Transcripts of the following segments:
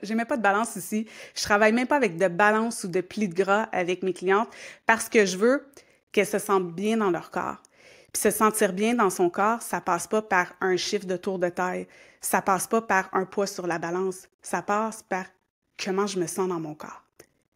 Je mets pas de balance ici. Je travaille même pas avec de balance ou de plis de gras avec mes clientes parce que je veux qu'elles se sentent bien dans leur corps. Puis se sentir bien dans son corps, ça passe pas par un chiffre de tour de taille. Ça passe pas par un poids sur la balance. Ça passe par comment je me sens dans mon corps.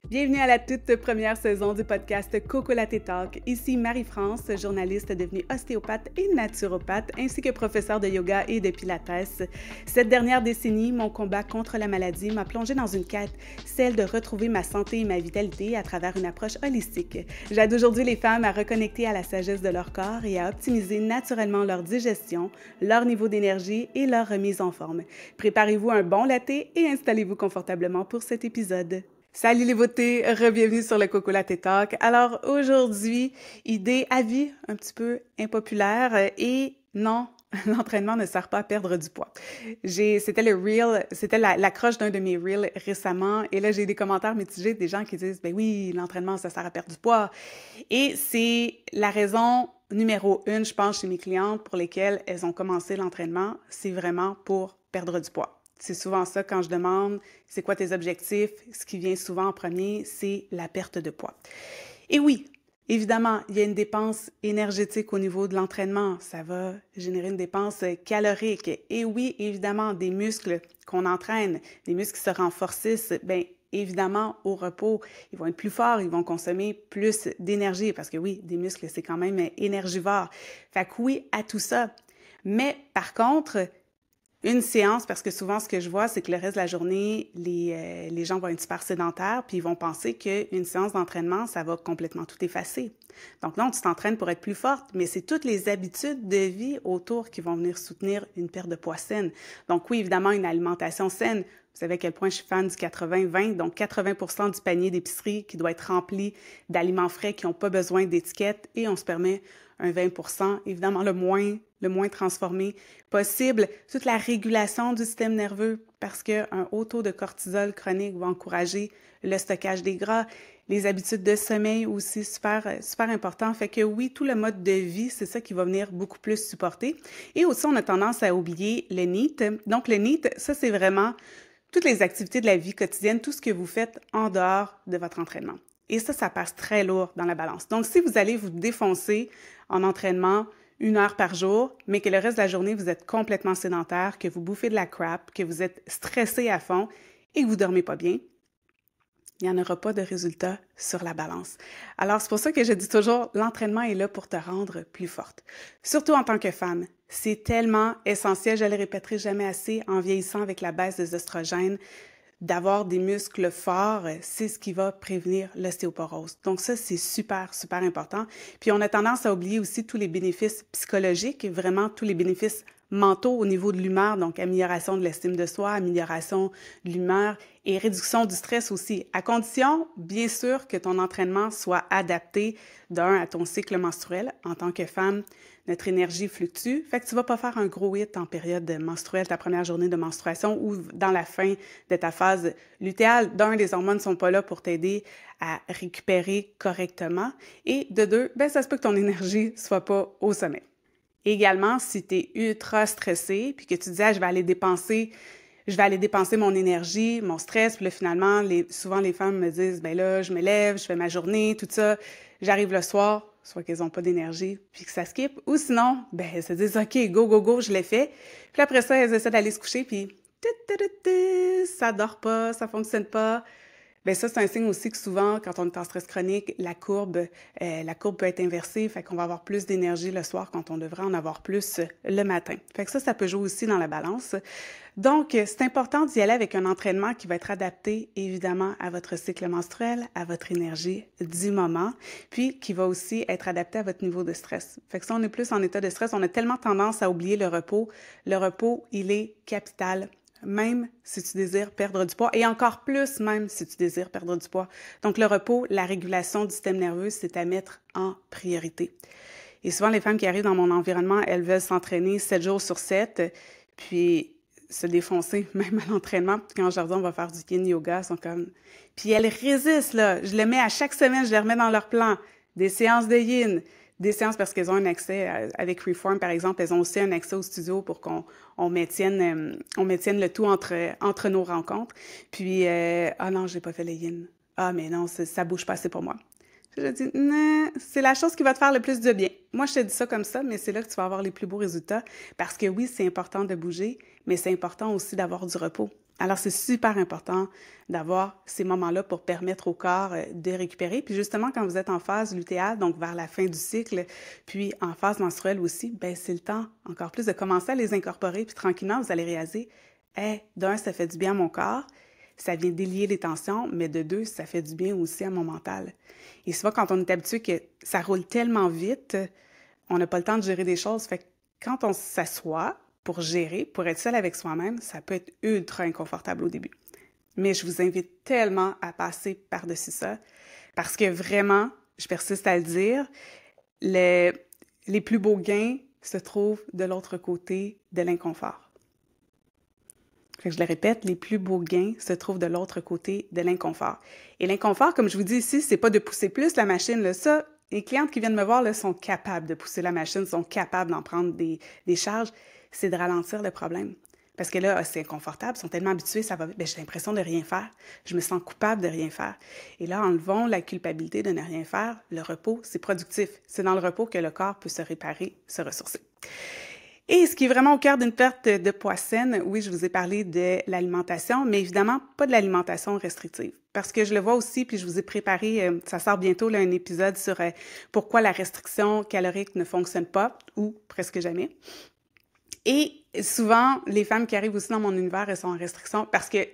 Bienvenue à la toute première saison du podcast Coco Latte Talk. Ici Marie-France, journaliste devenue ostéopathe et naturopathe, ainsi que professeure de yoga et de pilates. Cette dernière décennie, mon combat contre la maladie m'a plongée dans une quête, celle de retrouver ma santé et ma vitalité à travers une approche holistique. J'aide aujourd'hui les femmes à reconnecter à la sagesse de leur corps et à optimiser naturellement leur digestion, leur niveau d'énergie et leur remise en forme. Préparez-vous un bon latte et installez-vous confortablement pour cet épisode. Salut les beautés, re-bienvenue sur le Coco Latte Talk. Alors aujourd'hui, idée avis un petit peu impopulaire et non, l'entraînement ne sert pas à perdre du poids. C'était l'accroche d'un de mes reels récemment et là j'ai des commentaires mitigés des gens qui disent ben oui, l'entraînement ça sert à perdre du poids. Et c'est la raison numéro 1, je pense, chez mes clientes pour lesquelles elles ont commencé l'entraînement, c'est vraiment pour perdre du poids. C'est souvent ça quand je demande c'est quoi tes objectifs. Ce qui vient souvent en premier, c'est la perte de poids. Et oui, évidemment, il y a une dépense énergétique au niveau de l'entraînement. Ça va générer une dépense calorique. Et oui, évidemment, des muscles qu'on entraîne, des muscles qui se renforcissent, bien évidemment, au repos, ils vont être plus forts, ils vont consommer plus d'énergie parce que oui, des muscles, c'est quand même énergivore. Fait que oui, à tout ça. Mais par contre, une séance, parce que souvent, ce que je vois, c'est que le reste de la journée, les gens vont être super sédentaires, puis ils vont penser qu'une séance d'entraînement, ça va complètement tout effacer. Donc non, tu t'entraînes pour être plus forte, mais c'est toutes les habitudes de vie autour qui vont venir soutenir une perte de poids saine. Donc oui, évidemment, une alimentation saine. Vous savez à quel point je suis fan du 80-20, donc 80% du panier d'épicerie qui doit être rempli d'aliments frais qui n'ont pas besoin d'étiquette et on se permet un 20%, évidemment le moins transformé possible. Toute la régulation du système nerveux parce qu'un haut taux de cortisol chronique va encourager le stockage des gras. Les habitudes de sommeil aussi, super important. Fait que oui, tout le mode de vie, c'est ça qui va venir beaucoup plus supporter. Et aussi, on a tendance à oublier le NEAT. Donc, le NEAT, ça, c'est vraiment toutes les activités de la vie quotidienne, tout ce que vous faites en dehors de votre entraînement. Et ça passe très lourd dans la balance. Donc, si vous allez vous défoncer en entraînement 1 heure par jour, mais que le reste de la journée, vous êtes complètement sédentaire, que vous bouffez de la crap, que vous êtes stressé à fond et que vous dormez pas bien, il n'y en aura pas de résultat sur la balance. Alors, c'est pour ça que je dis toujours, l'entraînement est là pour te rendre plus forte. Surtout en tant que femme. C'est tellement essentiel, je ne le répéterai jamais assez, en vieillissant avec la baisse des oestrogènes, d'avoir des muscles forts, c'est ce qui va prévenir l'ostéoporose. Donc ça, c'est super important. Puis on a tendance à oublier aussi tous les bénéfices psychologiques, vraiment tous les bénéfices mentaux au niveau de l'humeur, donc amélioration de l'estime de soi, amélioration de l'humeur et réduction du stress aussi, à condition, bien sûr, que ton entraînement soit adapté à ton cycle menstruel. En tant que femme, notre énergie fluctue, fait que tu vas pas faire un gros hit en période menstruelle, ta première journée de menstruation ou dans la fin de ta phase lutéale. Les hormones ne sont pas là pour t'aider à récupérer correctement. Et de deux, ça se peut que ton énergie soit pas au sommet. Également, si tu es ultra stressé, puis que tu dis, je vais aller dépenser mon énergie, mon stress, puis là, finalement, souvent les femmes me disent, là, je me lève, je fais ma journée, tout ça, j'arrive le soir, soit qu'elles n'ont pas d'énergie, puis que ça skip, ou sinon, elles se disent, OK, go, je l'ai fait. Puis après ça, elles essaient d'aller se coucher, puis ça dort pas, ça fonctionne pas. Ça, c'est un signe aussi que souvent, quand on est en stress chronique, la courbe peut être inversée, fait qu'on va avoir plus d'énergie le soir quand on devrait en avoir plus le matin. Fait que ça peut jouer aussi dans la balance. Donc, c'est important d'y aller avec un entraînement qui va être adapté, évidemment, à votre cycle menstruel, à votre énergie du moment, puis qui va aussi être adapté à votre niveau de stress. Fait que si on est plus en état de stress, on a tellement tendance à oublier le repos. Le repos, il est capital. Même si tu désires perdre du poids, et encore plus même si tu désires perdre du poids. Donc, le repos, la régulation du système nerveux, c'est à mettre en priorité. Et souvent, les femmes qui arrivent dans mon environnement, elles veulent s'entraîner 7 jours sur 7, puis se défoncer, même à l'entraînement. Puis quand je leur dis, on va faire du yin yoga, elles sont comme... Puis elles résistent, là. Je les mets à chaque semaine, je les remets dans leur plan. Des séances de yin, des séances parce qu'elles ont un accès, avec Reform par exemple, elles ont aussi un accès au studio pour qu'on maintienne le tout entre nos rencontres. Puis, ah non, j'ai pas fait le yin. Ah, mais non, ça bouge pas assez pour moi. Je dis, non, c'est la chose qui va te faire le plus de bien. Moi, je te dis ça comme ça, mais c'est là que tu vas avoir les plus beaux résultats. Parce que oui, c'est important de bouger, mais c'est important aussi d'avoir du repos. Alors, c'est super important d'avoir ces moments-là pour permettre au corps de récupérer. Puis justement, quand vous êtes en phase lutéale, donc vers la fin du cycle, puis en phase menstruelle aussi, ben c'est le temps encore plus de commencer à les incorporer. Puis tranquillement, vous allez réaliser, hey, d'un, ça fait du bien à mon corps. Ça vient délier les tensions, mais de deux, ça fait du bien aussi à mon mental. Et souvent, quand on est habitué que ça roule tellement vite, on n'a pas le temps de gérer des choses. Fait que quand on s'assoit pour gérer, pour être seul avec soi-même, ça peut être ultra inconfortable au début. Mais je vous invite tellement à passer par-dessus ça parce que vraiment, je persiste à le dire, les plus beaux gains se trouvent de l'autre côté de l'inconfort. Fait que je le répète, les plus beaux gains se trouvent de l'autre côté de l'inconfort. Et l'inconfort, comme je vous dis ici, c'est pas de pousser plus la machine. Là. Ça, les clientes qui viennent me voir là, sont capables de pousser la machine, sont capables d'en prendre des charges. C'est de ralentir le problème. Parce que là, c'est inconfortable, ils sont tellement habitués, ça va. Ben, j'ai l'impression de rien faire. Je me sens coupable de rien faire. Et là, enlevons la culpabilité de ne rien faire. Le repos, c'est productif. C'est dans le repos que le corps peut se réparer, se ressourcer. Et ce qui est vraiment au cœur d'une perte de poids saine, oui, je vous ai parlé de l'alimentation, mais évidemment, pas de l'alimentation restrictive. Parce que je le vois aussi, puis je vous ai préparé, ça sort bientôt, là, un épisode sur pourquoi la restriction calorique ne fonctionne pas, ou presque jamais. Et souvent, les femmes qui arrivent aussi dans mon univers, elles sont en restriction parce qu'elles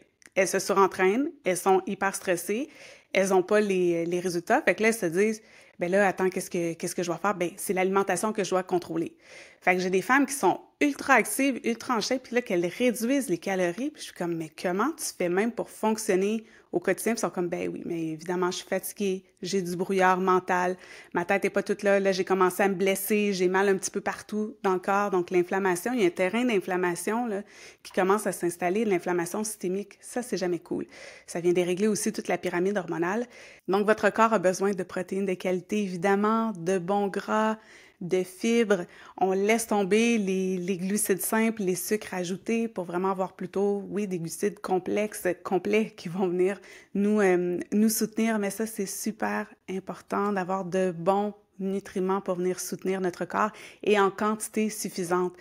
se surentraînent, elles sont hyper stressées, elles n'ont pas les résultats. Fait que là, elles se disent, ben là, attends, qu'est-ce que je dois faire? Ben, c'est l'alimentation que je dois contrôler. Fait que j'ai des femmes qui sont ultra actives, ultra en shape, puis là, qu'elles réduisent les calories, puis je suis comme, mais comment tu fais même pour fonctionner au quotidien? Puis ils sont comme, ben oui, mais évidemment, je suis fatiguée, j'ai du brouillard mental, ma tête est pas toute là, j'ai commencé à me blesser, j'ai mal un petit peu partout dans le corps, donc l'inflammation, il y a un terrain d'inflammation là, qui commence à s'installer, l'inflammation systémique, ça, c'est jamais cool. Ça vient dérégler aussi toute la pyramide hormonale. Donc, votre corps a besoin de protéines de qualité, évidemment, de bons gras, de fibres. On laisse tomber les glucides simples, les sucres ajoutés pour vraiment avoir plutôt, oui, des glucides complexes, complets qui vont venir nous soutenir. Mais ça, c'est super important d'avoir de bons nutriments pour venir soutenir notre corps et en quantité suffisante.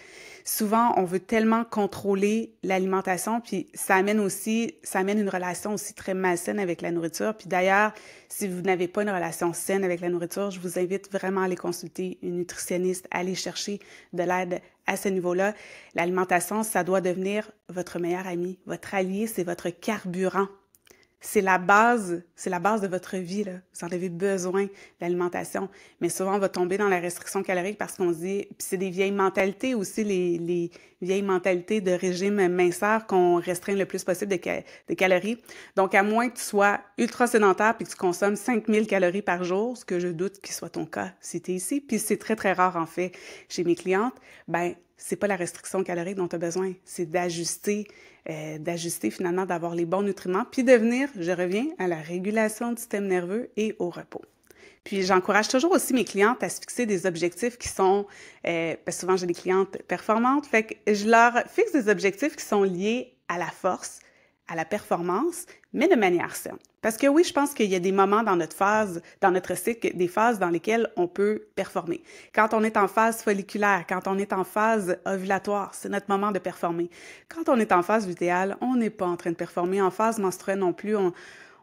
Souvent, on veut tellement contrôler l'alimentation, puis ça amène une relation aussi très malsaine avec la nourriture. Puis d'ailleurs, si vous n'avez pas une relation saine avec la nourriture, je vous invite vraiment à aller consulter une nutritionniste, à aller chercher de l'aide à ce niveau-là. L'alimentation, ça doit devenir votre meilleur ami. Votre allié, c'est votre carburant. C'est la base de votre vie, là. Vous en avez besoin, l'alimentation. Mais souvent, on va tomber dans la restriction calorique parce qu'on se dit, puis c'est des vieilles mentalités aussi, les vieilles mentalités de régime minceur qu'on restreint le plus possible de calories. Donc, à moins que tu sois ultra sédentaire puis que tu consommes 5000 calories par jour, ce que je doute qu'il soit ton cas si tu es ici, puis c'est très, très rare en fait chez mes clientes, ben c'est pas la restriction calorique dont tu as besoin, c'est d'ajuster finalement, d'avoir les bons nutriments, puis de venir, je reviens, à la régulation du système nerveux et au repos. Puis j'encourage toujours aussi mes clientes à se fixer des objectifs qui sont, parce que souvent j'ai des clientes performantes, fait que je leur fixe des objectifs qui sont liés à la force, à la performance, mais de manière saine. Parce que oui, je pense qu'il y a des moments dans notre cycle, des phases dans lesquelles on peut performer. Quand on est en phase folliculaire, quand on est en phase ovulatoire, c'est notre moment de performer. Quand on est en phase lutéale, on n'est pas en train de performer. En phase menstruelle non plus,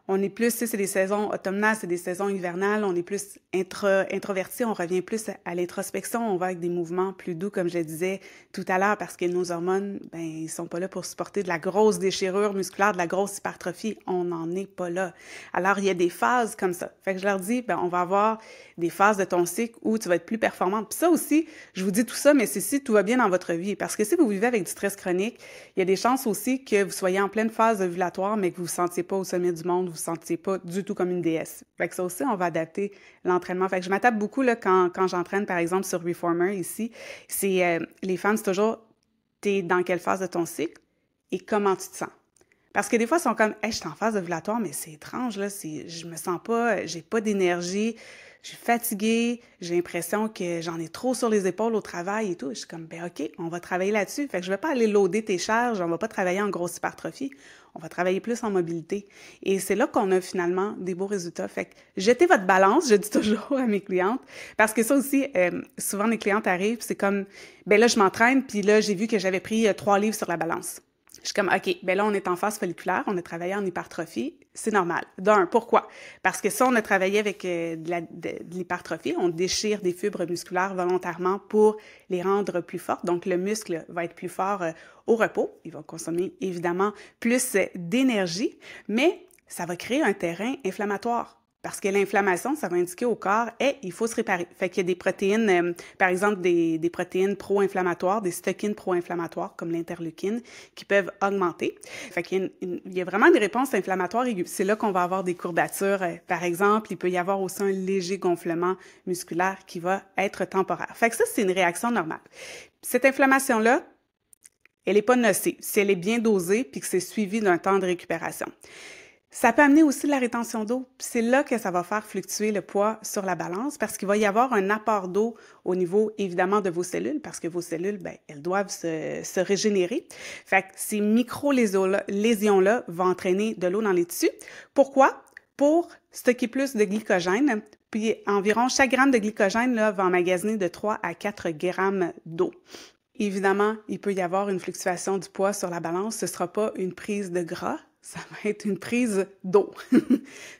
on est plus, c'est des saisons automnales, c'est des saisons hivernales, on est plus introverti, on revient plus à l'introspection, on va avec des mouvements plus doux, comme je le disais tout à l'heure, parce que nos hormones, ben, ils sont pas là pour supporter de la grosse déchirure musculaire, de la grosse hypertrophie, on n'en est pas là. Alors, il y a des phases comme ça. Fait que je leur dis, ben, on va avoir des phases de ton cycle où tu vas être plus performante. Puis ça aussi, je vous dis tout ça, mais c'est si tout va bien dans votre vie. Parce que si vous vivez avec du stress chronique, il y a des chances aussi que vous soyez en pleine phase ovulatoire, mais que vous ne vous sentiez pas au sommet du monde, vous ne vous sentiez pas du tout comme une déesse. Fait que ça aussi, on va adapter l'entraînement. Fait que je m'attaque beaucoup là, quand j'entraîne, par exemple, sur Reformer ici. C'est les femmes, c'est toujours, t'es dans quelle phase de ton cycle et comment tu te sens. Parce que des fois, ils sont comme, hey, je suis en phase ovulatoire, mais c'est étrange, là, je me sens pas, j'ai pas d'énergie, je suis fatiguée, j'ai l'impression que j'en ai trop sur les épaules au travail et tout. Je suis comme, ben OK, on va travailler là-dessus. Fait que je vais pas aller loader tes charges, on va pas travailler en grosse hypertrophie, on va travailler plus en mobilité. Et c'est là qu'on a finalement des beaux résultats. Fait que jetez votre balance, je dis toujours à mes clientes, parce que ça aussi, souvent les clientes arrivent, c'est comme, ben là, je m'entraîne, puis là, j'ai vu que j'avais pris 3 livres sur la balance. Je suis comme, OK, ben là, on est en phase folliculaire, on a travaillé en hypertrophie, c'est normal. D'un, pourquoi? Parce que ça, on a travaillé avec de l'hypertrophie, on déchire des fibres musculaires volontairement pour les rendre plus fortes. Donc, le muscle va être plus fort au repos. Il va consommer évidemment plus d'énergie, mais ça va créer un terrain inflammatoire. Parce que l'inflammation, ça va indiquer au corps, hey, il faut se réparer. Fait qu'il y a des protéines, par exemple des protéines pro-inflammatoires, des cytokines pro-inflammatoires comme l'interleukine, qui peuvent augmenter. Fait qu'il y a vraiment des réponses inflammatoires aiguës. C'est là qu'on va avoir des courbatures, par exemple. Il peut y avoir aussi un léger gonflement musculaire qui va être temporaire. Fait que ça, c'est une réaction normale. Cette inflammation-là, elle n'est pas nocive. Si elle est bien dosée puis que c'est suivi d'un temps de récupération. Ça peut amener aussi de la rétention d'eau. C'est là que ça va faire fluctuer le poids sur la balance parce qu'il va y avoir un apport d'eau au niveau, évidemment, de vos cellules parce que vos cellules, ben, elles doivent se régénérer. Fait que ces micro-lésions-là vont entraîner de l'eau dans les tissus. Pourquoi? Pour stocker plus de glycogène. Puis environ chaque gramme de glycogène là, va emmagasiner de 3 à 4 grammes d'eau. Évidemment, il peut y avoir une fluctuation du poids sur la balance. Ce ne sera pas une prise de gras. Ça va être une prise d'eau,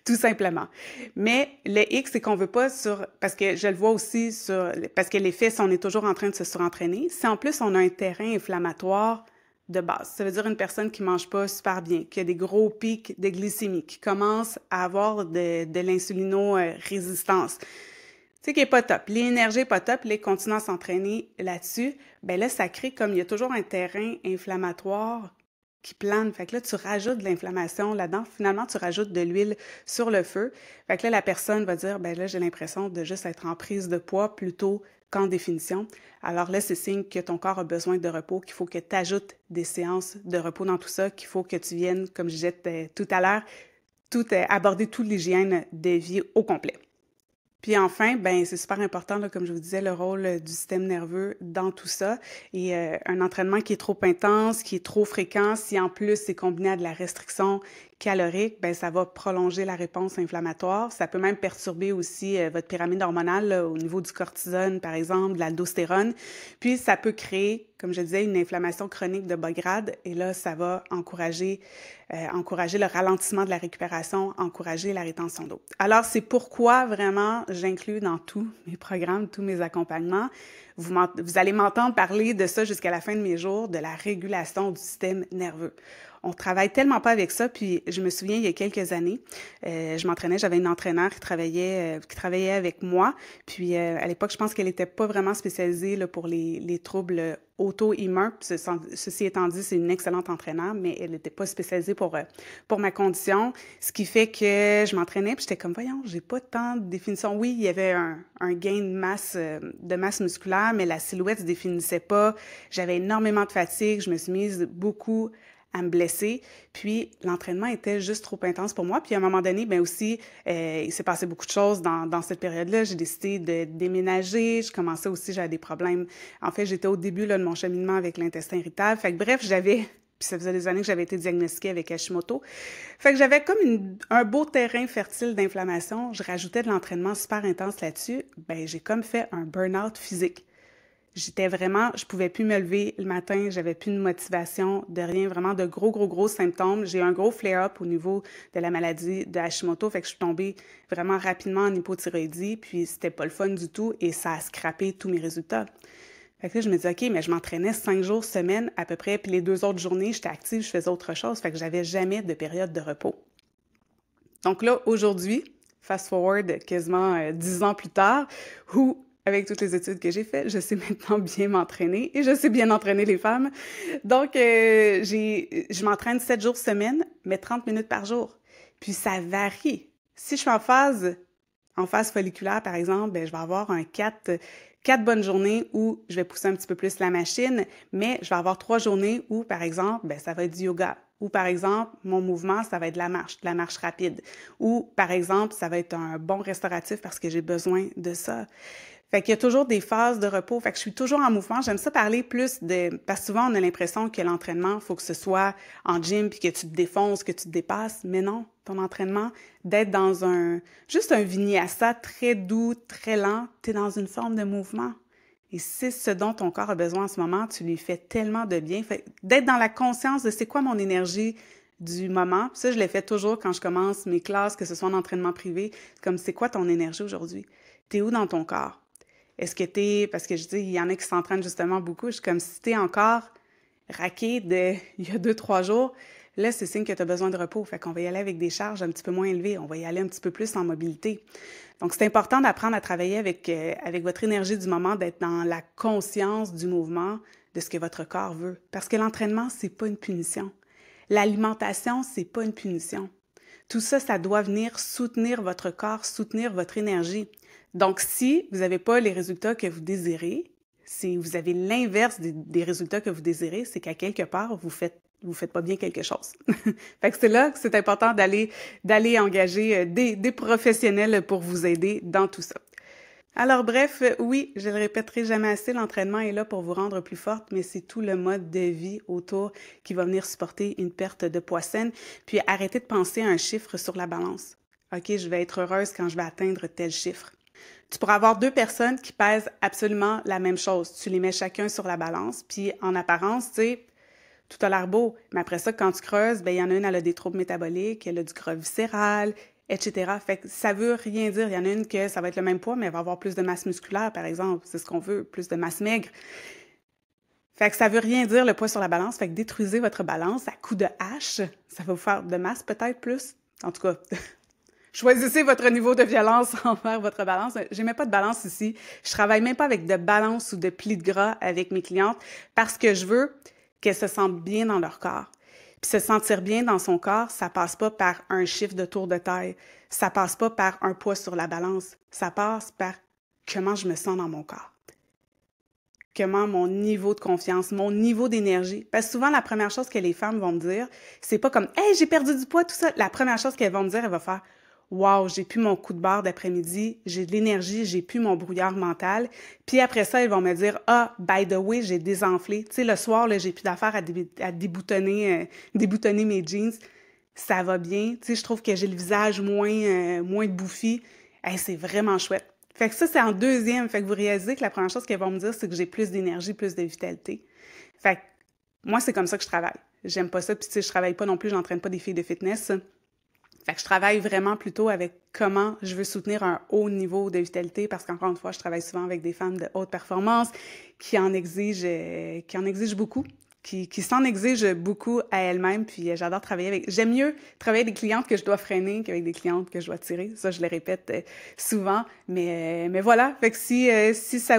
tout simplement. Mais le X, c'est qu'on veut pas parce que je le vois aussi parce que l'effet, si on est toujours en train de se surentraîner, si en plus on a un terrain inflammatoire de base, ça veut dire une personne qui mange pas super bien, qui a des gros pics de glycémie, qui commence à avoir de l'insulino-résistance, tu sais, qui est pas top. L'énergie est pas top, les continue à s'entraîner là-dessus, ben là, ça crée comme il y a toujours un terrain inflammatoire qui plane. Fait que là, tu rajoutes de l'inflammation là-dedans. Finalement, tu rajoutes de l'huile sur le feu. Fait que là, la personne va dire, ben là, j'ai l'impression de juste être en prise de poids plutôt qu'en définition. Alors là, c'est signe que ton corps a besoin de repos, qu'il faut que tu ajoutes des séances de repos dans tout ça, qu'il faut que tu viennes, comme je disais tout à l'heure, aborder toute l'hygiène de vie au complet. Puis enfin, ben c'est super important, là, comme je vous disais, le rôle du système nerveux dans tout ça. Et un entraînement qui est trop intense, qui est trop fréquent, si en plus c'est combiné à de la restriction calorique, ben ça va prolonger la réponse inflammatoire. Ça peut même perturber aussi votre pyramide hormonale là, au niveau du cortisone, par exemple, de l'aldostérone. Puis ça peut créer, comme je disais, une inflammation chronique de bas grade. Et là, ça va encourager le ralentissement de la récupération, encourager la rétention d'eau. Alors, c'est pourquoi vraiment j'inclus dans tous mes programmes, tous mes accompagnements. Vous allez m'entendre parler de ça jusqu'à la fin de mes jours, de la régulation du système nerveux. On travaille tellement pas avec ça, puis je me souviens, il y a quelques années, je m'entraînais, j'avais une entraîneur qui travaillait avec moi, puis à l'époque, je pense qu'elle était pas vraiment spécialisée là, pour les troubles auto-immuns. Ceci étant dit, c'est une excellente entraîneur, mais elle n'était pas spécialisée pour ma condition, ce qui fait que je m'entraînais, puis j'étais comme, voyons, j'ai pas tant de définition. Oui, il y avait un gain de masse musculaire, mais la silhouette se définissait pas. J'avais énormément de fatigue, je me suis mise beaucoup à me blesser, puis l'entraînement était juste trop intense pour moi. Puis à un moment donné, bien aussi, il s'est passé beaucoup de choses dans cette période-là. J'ai décidé de déménager, je commençais aussi, j'avais des problèmes. En fait, j'étais au début là, de mon cheminement avec l'intestin irritable. Fait que bref, puis ça faisait des années que j'avais été diagnostiquée avec Hashimoto. Fait que j'avais comme un beau terrain fertile d'inflammation. Je rajoutais de l'entraînement super intense là-dessus. Ben j'ai comme fait un burn-out physique. Je pouvais plus me lever le matin, j'avais plus de motivation, de rien, vraiment de gros symptômes. J'ai eu un gros flare-up au niveau de la maladie de Hashimoto, fait que je suis tombée vraiment rapidement en hypothyroïdie, puis c'était pas le fun du tout et ça a scrappé tous mes résultats. Fait que là, je me dis, OK, mais je m'entraînais 5 jours semaine à peu près, puis les 2 autres journées, j'étais active, je faisais autre chose, fait que j'avais jamais de période de repos. Donc là, aujourd'hui, fast forward quasiment 10 ans plus tard, où avec toutes les études que j'ai faites, je sais maintenant bien m'entraîner et je sais bien entraîner les femmes. Donc, je m'entraîne 7 jours semaine, mais 30 minutes par jour. Puis, ça varie. Si je suis en phase folliculaire, par exemple, ben, je vais avoir 4 bonnes journées où je vais pousser un petit peu plus la machine, mais je vais avoir 3 journées où, par exemple, ben, ça va être du yoga. Ou par exemple, mon mouvement, ça va être de la marche rapide. Ou par exemple, ça va être un bon restauratif parce que j'ai besoin de ça. Fait qu'il y a toujours des phases de repos. Fait que je suis toujours en mouvement. J'aime ça parler plus de... Parce que souvent, on a l'impression que l'entraînement, il faut que ce soit en gym puis que tu te défonces, que tu te dépasses. Mais non, ton entraînement, d'être dans juste un vinyasa très doux, très lent, tu es dans une forme de mouvement. Et c'est ce dont ton corps a besoin en ce moment. Tu lui fais tellement de bien. Fait d'être dans la conscience de c'est quoi mon énergie du moment. Puis ça, je l'ai fait toujours quand je commence mes classes, que ce soit en entraînement privé. Comme c'est quoi ton énergie aujourd'hui? T'es où dans ton corps? Est-ce que parce que je dis, il y en a qui s'entraînent justement beaucoup, je suis comme si t'es encore raqué il y a 2-3 jours, là, c'est signe que tu as besoin de repos. Fait qu'on va y aller avec des charges un petit peu moins élevées, on va y aller un petit peu plus en mobilité. Donc, c'est important d'apprendre à travailler avec votre énergie du moment, d'être dans la conscience du mouvement, de ce que votre corps veut. Parce que l'entraînement, c'est pas une punition. L'alimentation, c'est pas une punition. Tout ça, ça doit venir soutenir votre corps, soutenir votre énergie. Donc, si vous n'avez pas les résultats que vous désirez, si vous avez l'inverse des résultats que vous désirez, c'est qu'à quelque part, vous faites pas bien quelque chose. Fait que c'est là que c'est important d'aller engager des professionnels pour vous aider dans tout ça. Alors bref, oui, je le répéterai jamais assez, l'entraînement est là pour vous rendre plus forte, mais c'est tout le mode de vie autour qui va venir supporter une perte de poids saine. Puis arrêtez de penser à un chiffre sur la balance. OK, je vais être heureuse quand je vais atteindre tel chiffre. Tu pourras avoir 2 personnes qui pèsent absolument la même chose. Tu les mets chacun sur la balance, puis en apparence, tu sais, tout a l'air beau. Mais après ça, quand tu creuses, il y en a une, elle a des troubles métaboliques, elle a du gras viscéral, etc. Fait que ça veut rien dire. Il y en a une que ça va être le même poids, mais elle va avoir plus de masse musculaire, par exemple. C'est ce qu'on veut, plus de masse maigre. Fait que ça veut rien dire le poids sur la balance. Fait que détruisez votre balance à coups de hache. Ça va vous faire de masse peut-être plus. En tout cas, choisissez votre niveau de violence envers votre balance. Je mets pas de balance ici. Je travaille même pas avec de balance ou de plis de gras avec mes clientes parce que je veux qu'elles se sentent bien dans leur corps. Puis se sentir bien dans son corps, ça passe pas par un chiffre de tour de taille. Ça passe pas par un poids sur la balance. Ça passe par comment je me sens dans mon corps. Comment mon niveau de confiance, mon niveau d'énergie. Parce que souvent, la première chose que les femmes vont me dire, c'est pas comme « Hey, j'ai perdu du poids, tout ça ». La première chose qu'elles vont me dire, elles vont faire « Wow, j'ai plus mon coup de barre d'après-midi, j'ai de l'énergie, j'ai plus mon brouillard mental ». Puis après ça, elles vont me dire « Ah, by the way, j'ai désenflé. Tu sais, le soir, là, j'ai plus d'affaires à déboutonner mes jeans. Ça va bien. Tu sais, je trouve que j'ai le visage moins bouffi. Hey, c'est vraiment chouette. » Fait que ça, c'est en deuxième. Fait que vous réalisez que la première chose qu'elles vont me dire, c'est que j'ai plus d'énergie, plus de vitalité. Fait que moi, c'est comme ça que je travaille. J'aime pas ça. Puis tu sais, je travaille pas non plus, j'entraîne pas des filles de fitness. Fait que je travaille vraiment plutôt avec comment je veux soutenir un haut niveau de vitalité parce qu'encore une fois, je travaille souvent avec des femmes de haute performance qui en exigent beaucoup. Qui s'en exigent beaucoup à elles-mêmes, puis j'adore travailler avec... J'aime mieux travailler avec des clientes que je dois freiner qu'avec des clientes que je dois tirer. Ça, je le répète souvent, mais voilà. Fait que si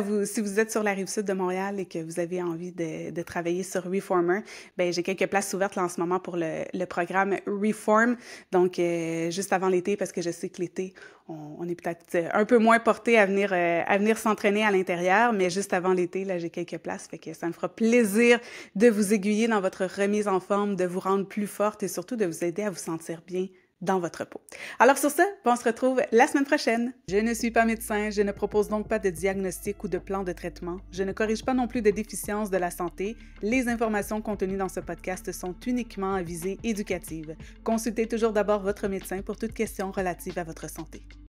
vous êtes sur la Rive-Sud de Montréal et que vous avez envie de travailler sur Reformer, ben j'ai quelques places ouvertes là, en ce moment pour le programme Reform, donc juste avant l'été, parce que je sais que l'été, on est peut-être un peu moins porté à venir s'entraîner à l'intérieur, mais juste avant l'été, là, j'ai quelques places, fait que ça me fera plaisir de vous aiguiller dans votre remise en forme, de vous rendre plus forte et surtout de vous aider à vous sentir bien dans votre peau. Alors sur ce, on se retrouve la semaine prochaine. Je ne suis pas médecin, je ne propose donc pas de diagnostic ou de plan de traitement. Je ne corrige pas non plus de déficiences de la santé. Les informations contenues dans ce podcast sont uniquement à visée éducative. Consultez toujours d'abord votre médecin pour toute question relative à votre santé.